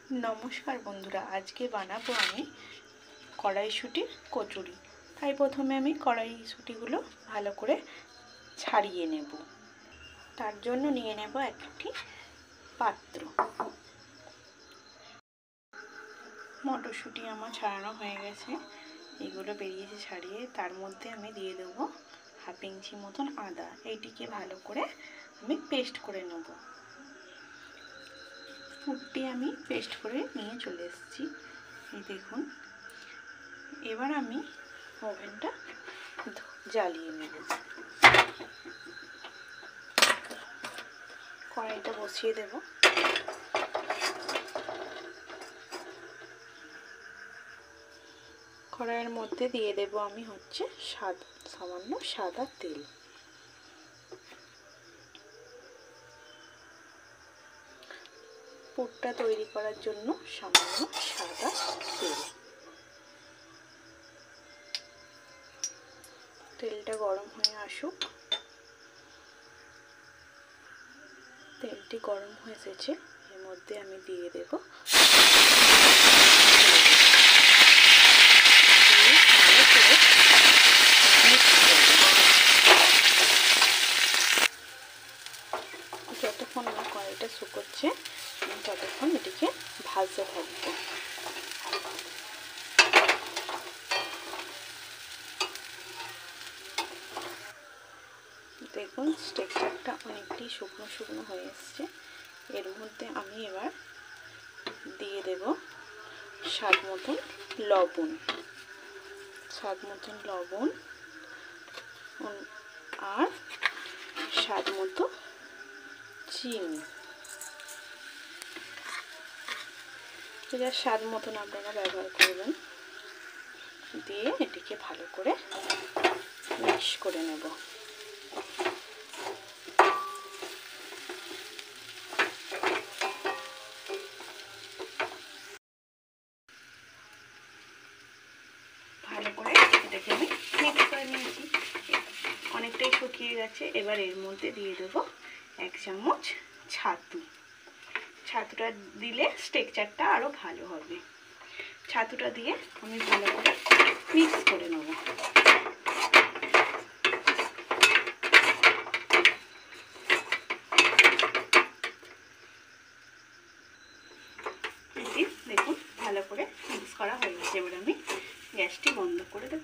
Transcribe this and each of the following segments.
नमस्कार बंधुरा आज के बानाबो आमी कड़ाईशुटिर कचुरी। ताई प्रथमे आमी कड़ाईशुटिगुलो भालो करे छाड़िए नेब। तार जोन्नो निये नेब एकटी पात्र। मटरशुटी आमार छाड़ानो हये गेछे, एगुलो बेरिয়েছে छाड़िए। तार मध्य आमी दिए देब हाफ इंची मतन आदा। एटिके भालो करे आमी पेस्ट करे नेब। पुट्टी आमी पेस्ट करे निये चले एसेछि। এই দেখুন, এবার আমি ওভেনটা জ্বালিয়ে নেব। কড়াইটা বসিয়ে দেব। কড়াইয়ের মধ্যে দিয়ে দেব আমি হচ্ছে সামান্য সাদা তেল। পুরটা তৈরি করার জন্য সামান্য সাদা তেল। তেলটা গরম হয়ে আসুক। তেলটি গরম হয়ে এসেছে, এর মধ্যে আমি দিয়ে দেব যতক্ষণ না কড়াইটা শুকোচ্ছে ততক্ষণ এটিকে ভাজতে থাকবো। দেখুন স্টেকচারটা অনেকটাই শুকনো শুকনো হয়ে এসছে। এর মধ্যে আমি এবার দিয়ে দেব স্বাদ মতন লবণ আর স্বাদ মতো চিনি। এটা স্বাদ মতন আপনারা ব্যবহার করবেন। দিয়ে এটিকে ভালো করে মিক্স করে নেব। ভালো করে এটাকে আমি মিক্স করে নিয়েছি। অনেকটাই শুকিয়ে গেছে। এবার এর মধ্যে দিয়ে দেব 1 চামচ ছাতু। ছাতুটা দিলে স্টেকচারটা আরো ভালো হবে। ছাতুটা দিয়ে আমি ভালো করে মিক্স করে নেব। দেখুন ভালো করে মিক্স করা হয়ে গেছে। এবার আমি গ্যাসটি বন্ধ করে দেব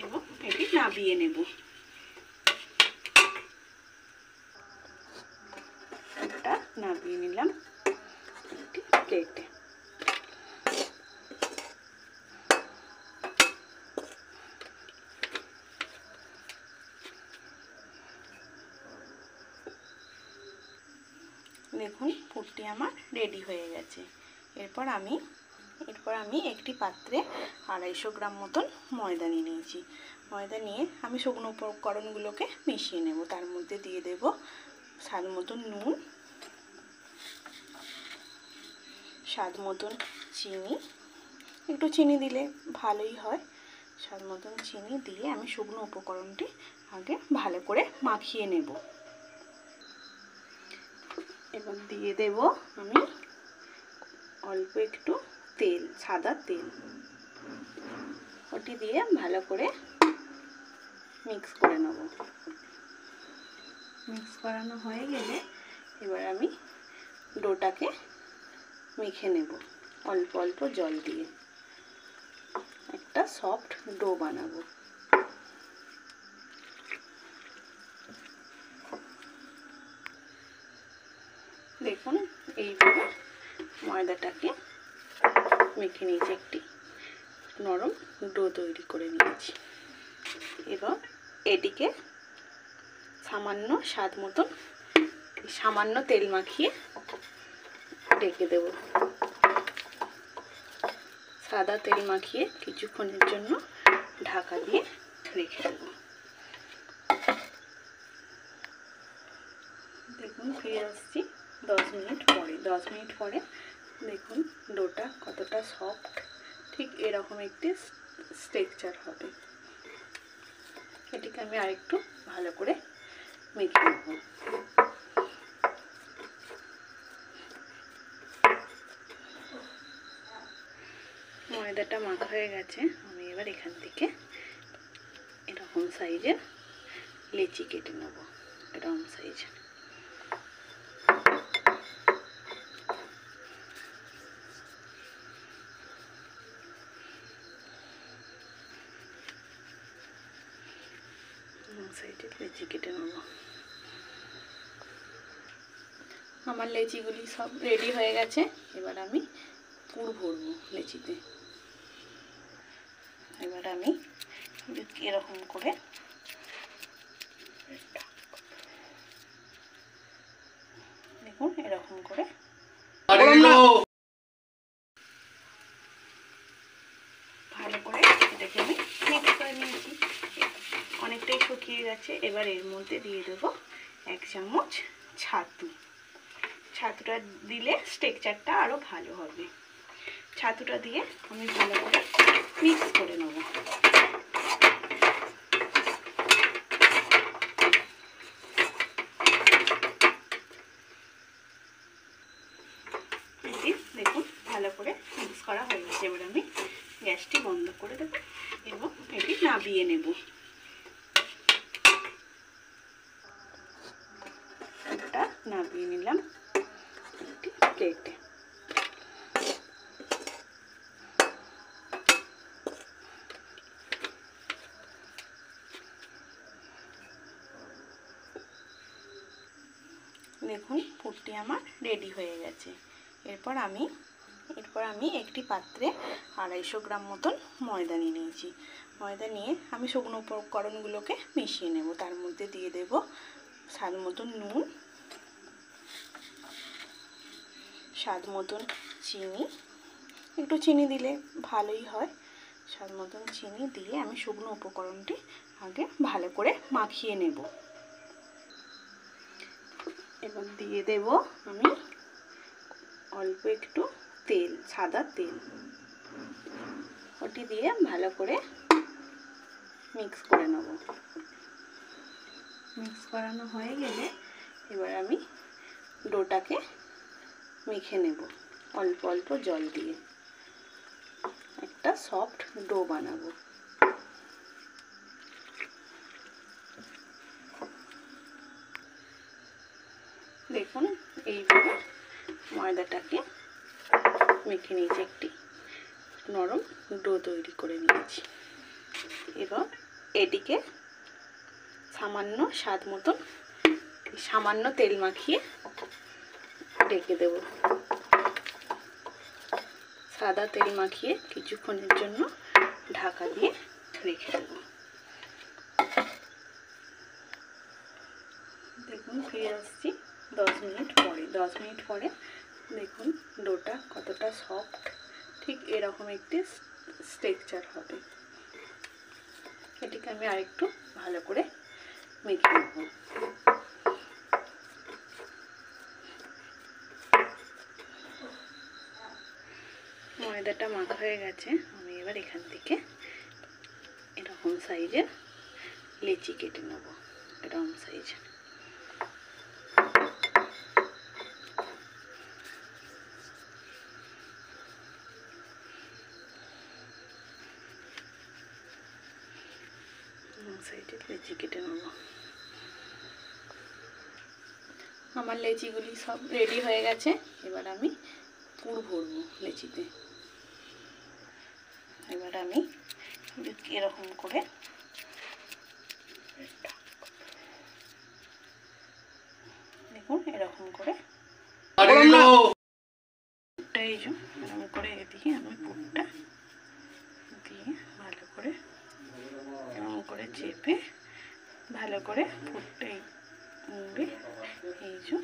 এবং এটি নামিয়ে নেব। এটা নামিয়ে নিলাম একটি প্লেটে। দেখুন পুরটি আমার রেডি হয়ে গেছে। এরপর আমি একটি পাত্রে 250 গ্রাম মতন ময়দা নিয়ে নিয়েছি। ময়দা নিয়ে আমি শুকনো উপকরণগুলোকে মিশিয়ে নেব। তার মধ্যে দিয়ে দেব স্বাদ মতন নুন, স্বাদ মতন চিনি, একটু চিনি দিলে ভালোই হয়। স্বাদ মতন চিনি দিয়ে আমি শুকনো উপকরণটি আগে ভালো করে মাখিয়ে নেব। এবার দিয়ে দেব আমি অল্প একটু তেল, সাদা তেল। ওটি দিয়ে ভালো করে মিক্স করে নেব। মিক্স করানো হয়ে গেলে এবার আমি ডোটাকে মেখে নেব অল্প অল্প জল দিয়ে। একটা সফট ডো বানাবো। দেখুন এইভাবে ময়দাটাকে মেখে নিয়েছি, একটি নরম ডো তৈরি করে নিয়েছি। এবার এটিকে সামান্য তেল মাখিয়ে ঢেকে দেব। সাদা তেল মাখিয়ে কিছুক্ষণের জন্য ঢাকা দিয়ে রেখে দেব। দেখুন ফিরে আসছি 10 মিনিট পরে। 10 মিনিট পরে দেখুন ডোটা কতটা সফট। ঠিক এরকম একটি স্ট্রাকচার হবে। এটিকে আমি আরেকটু ভালো করে মেখে নেব। ময়দাটা মাখা হয়ে গেছে। আমি এবার এখান থেকে এরকম সাইজের লেচি কেটে নেব, এরকম সাইজের। সাইডের লেচি কেটে নেব। আমার লেচিগুলি সব রেডি হয়ে গেছে। এবার আমি পুর ভরবো লেচিতে। এবার আমি এরকম করে দেখুন, এরকম করে ভালো করে এটাকে আমি মিক্স করে নিয়েছি। অনেকটাই শুকিয়ে গেছে। এবার এর মধ্যে দিয়ে দেবো 1 চামচ ছাতু। ছাতুটা দিলে টেক্সচারটা আরও ভালো হবে। ছাতুটা দিয়ে আমি ভালো করে মিক্স করে নেব। দেখুন ভালো করে মিক্স করা হয়ে গেছে। এবার আমি গ্যাসটি বন্ধ করে দেবো এবং এটি নামিয়ে নেব। এটা নামিয়ে নিলাম একটি প্লেটে। দেখুন পুরটি আমার রেডি হয়ে গেছে। এরপর আমি একটি পাত্রে 250 গ্রাম মতন ময়দা নিয়ে নিয়েছি। ময়দা নিয়ে আমি শুকনো উপকরণগুলোকে মিশিয়ে নেব। তার মধ্যে দিয়ে দেব স্বাদ মতন নুন, স্বাদ মতন চিনি, একটু চিনি দিলে ভালোই হয়। স্বাদ মতন চিনি দিয়ে আমি শুকনো উপকরণটি আগে ভালো করে মাখিয়ে নেব। এবার দিয়ে দেব আমি অল্প একটু তেল, সাদা তেল। ওটি দিয়ে ভালো করে মিক্স করে নেব। মিক্স করানো হয়ে গেলে এবার আমি ডোটাকে মেখে নেব অল্প অল্প জল দিয়ে। একটা সফট ডো বানাবো। দেখুন এইভাবে ময়দাটাকে মেখে নিয়েছি, একটি নরম ডো তৈরি করে নিয়েছি। এবার এটিকে সামান্য তেল মাখিয়ে ঢেকে দেব। সাদা তেল মাখিয়ে কিছুক্ষণের জন্য ঢাকা দিয়ে রেখে দেব। দেখুন ফিরে আসছি 10 মিনিট পরে। 10 মিনিট পরে দেখুন ডোটা কতটা সফট, ঠিক এরকম একটি টেক্সচার হবে। এটিকে আমি আরেকটু ভালো করে মেখে নেব। ময়দাটা মাখা হয়ে গেছে। আমি এবার এখান থেকে এরকম সাইজের লেচি কেটে নেব, এরকম সাইজের। সাইডে লেচি কেটে নেব। আমার লেচিগুলি সব রেডি হয়ে গেছে। এবার আমি পুর ভরবো লেচিতে। এবার আমি এরকম করে দেখুন, এরকম করে এরকম করে এদিকে আমি পুরটা দিয়ে ভালো করে এরকম করে চেপে ভালো করে পুরটা মুড়ে এই যে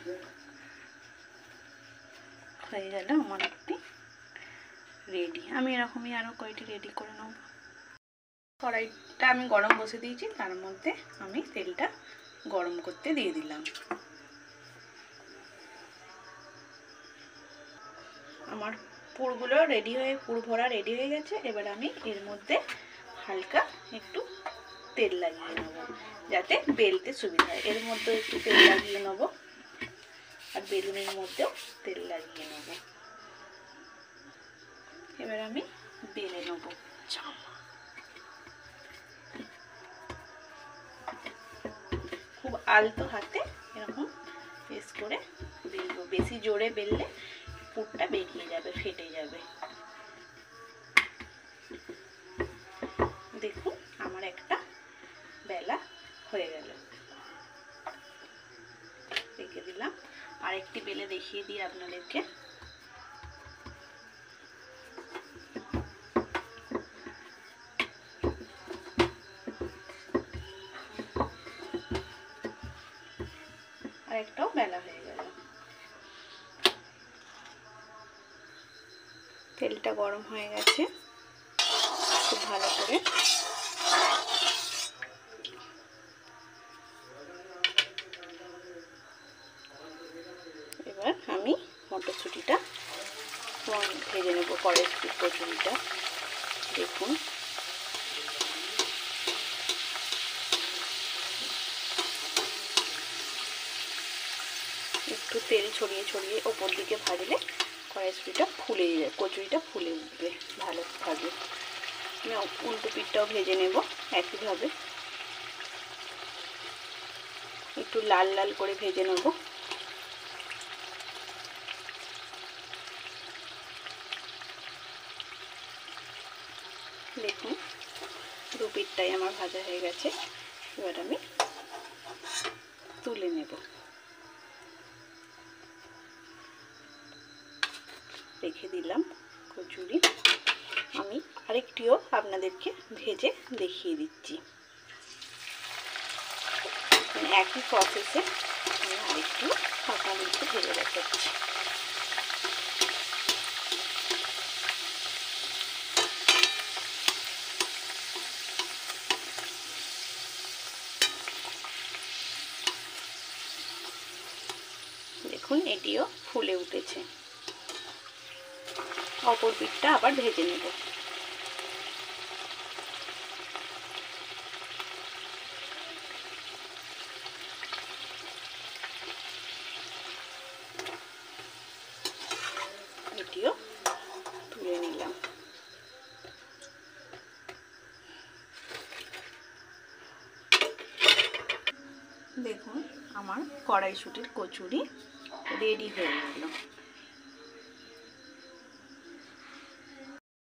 হয়ে গেল আমার একটি রেডি। আমি এরকমই আরও কয়টি রেডি করে নেব। কড়াইটা আমি গরম বসে দিয়েছি, তার মধ্যে আমি তেলটা গরম করতে দিয়ে দিলাম। আমার পুরগুলো পুর ভরা রেডি হয়ে গেছে। এবার আমি এর মধ্যে হালকা একটু তেল লাগিয়ে নেব যাতে বেলতে সুবিধা হয়। এর মধ্যে একটু তেল লাগিয়ে নেব আর বেলুনের মধ্যেও তেল লাগিয়ে নেব। এবার আমি বেলে নেব। খুব আলতো হাতে এরকম প্রেস করে বেলবো। বেশি জোরে বেললে পুরটা বেরিয়ে যাবে, ফেটে যাবে। দেখুন আমার একটা বেলা হয়ে গেল, রেখে দিলাম। আরেকটি বেলে দেখিয়ে দিই আপনাদেরকে। আরেকটাও বেলা হয়ে গেল। তেলটা গরম হয়ে গেছে খুব ভালো করে। এবার আমি মটরশুঁটিটা ভেজে নেব, কড়াইশুঁটির কচুরিটা। দেখুন একটু তেল ছড়িয়ে ছড়িয়ে ওপর দিকে ভাজলে কড়াইশুঁটিটা ফুলে যায়, কচুরিটা ফুলে উঠবে ভালোভাবে। আমি উল্টো পিঠটাও ভেজে নেব একইভাবে, একটু লাল লাল করে ভেজে নেব। দেখুন দু পিঠটাই আমার ভাজা হয়ে গেছে। এবার আমি তুলে নেব। রেখে দিলাম কচুরি। আমি আরেকটিও আপনাদেরকে ভেজে দেখিয়ে দিচ্ছি। একই প্রসেসে আমি আরেকটিও আপনাদেরকে ভেজে দেখাচ্ছি। দেখুন এটিও ফুলে উঠেছে। অপর পিঠটা আবার ভেজে নেব। এটিও তুলে নিলাম। দেখুন আমার কড়াইশুঁটির কচুরি রেডি হয়ে গেল।